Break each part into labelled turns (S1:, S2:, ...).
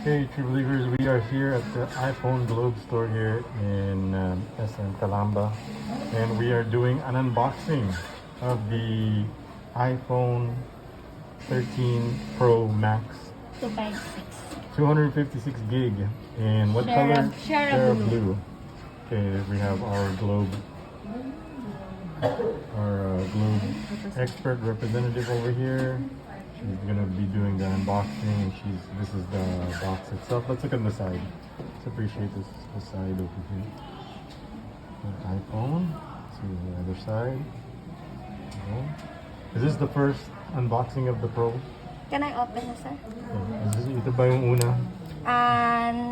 S1: Hey, true believers, we are here at the iPhone Globe store here in SM Calamba, and we are doing an unboxing of the iPhone 13 Pro Max
S2: 256.
S1: 256 gig. And what color?
S2: Share blue.
S1: Okay, we have our Globe expert representative over here. She's gonna be doing the unboxing, and this is the box itself. Let's look on the side. Let's appreciate this side over here. The iPhone. Let's see the other side. Is this the first unboxing of the Pro?
S2: Can I open na, sir?
S1: Ito ba yung una?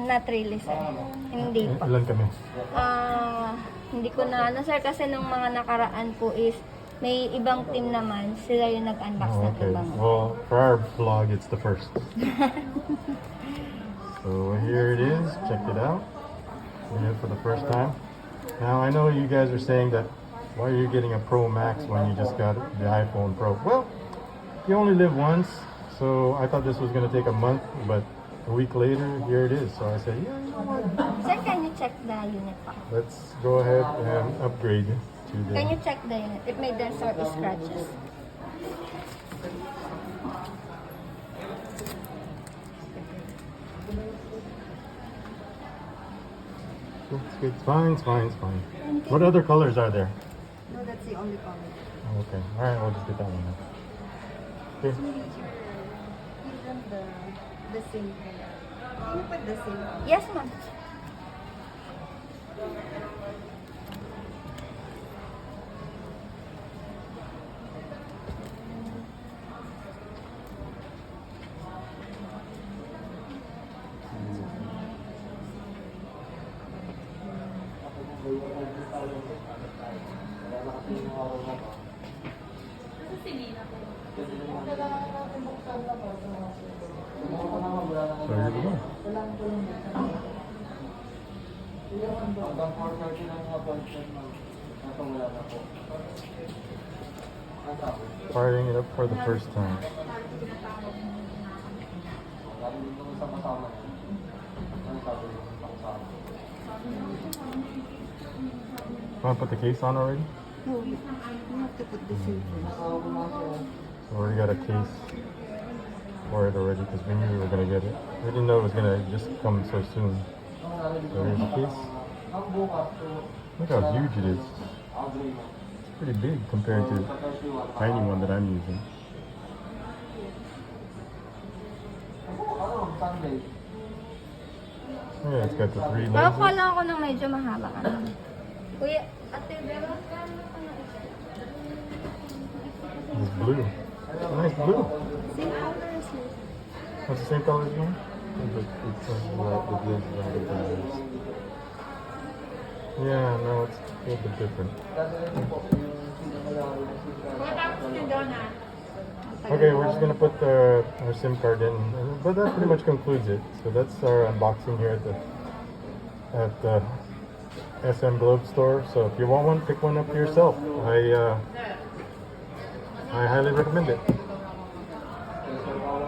S2: Not really, sir. Hindi pa.
S1: Ilan kami?
S2: Hindi ko na, sir, kasi nung mga nakaraan po is may ibang team naman, sila yung nag-unbox ng
S1: Okay.
S2: ibang.
S1: Well, for our vlog, it's the first. So here it is. Check it out. We're here for the first time. Now, I know you guys are saying that, why are you getting a Pro Max when you just got the iPhone Pro? Well, you only live once, so I thought this was going to take a month, but a week later, here it is. So I said, yeah, you know what?
S2: Sir, can you check the unit pa?
S1: Let's go ahead and upgrade to the...
S2: Can you check the unit? It may dents or scratches.
S1: It's fine, it's fine, it's fine. What other colors are there?
S2: No, that's the only color.
S1: Okay, alright, I'll just get that one then. Okay.
S2: Even the same color. Can you put the same color? Yes, ma'am.
S1: So here we go. Firing it up for the first time. Want to put the case on already?
S2: No, you have to put the same first.
S1: So we already got a case for it already because we knew we were going to get it. We didn't know it was going to just come so soon. So here's the case. Look how huge it is. It's pretty big compared to the tiny one that I'm using. Yeah, it's got the 3 lenses.
S2: Nakakala ako ng medyo mahaba ka naman. Kuya, ate, pero
S1: It's blue. It's a nice blue.
S2: same color as yours.
S1: What's the same color as yours? It's the blue. Yeah, no, it's a little bit different. Okay, we're just gonna put our SIM card in, but that pretty much concludes it. So that's our unboxing here at the SM Globe store. So if you want one, pick one up yourself. I highly recommend it.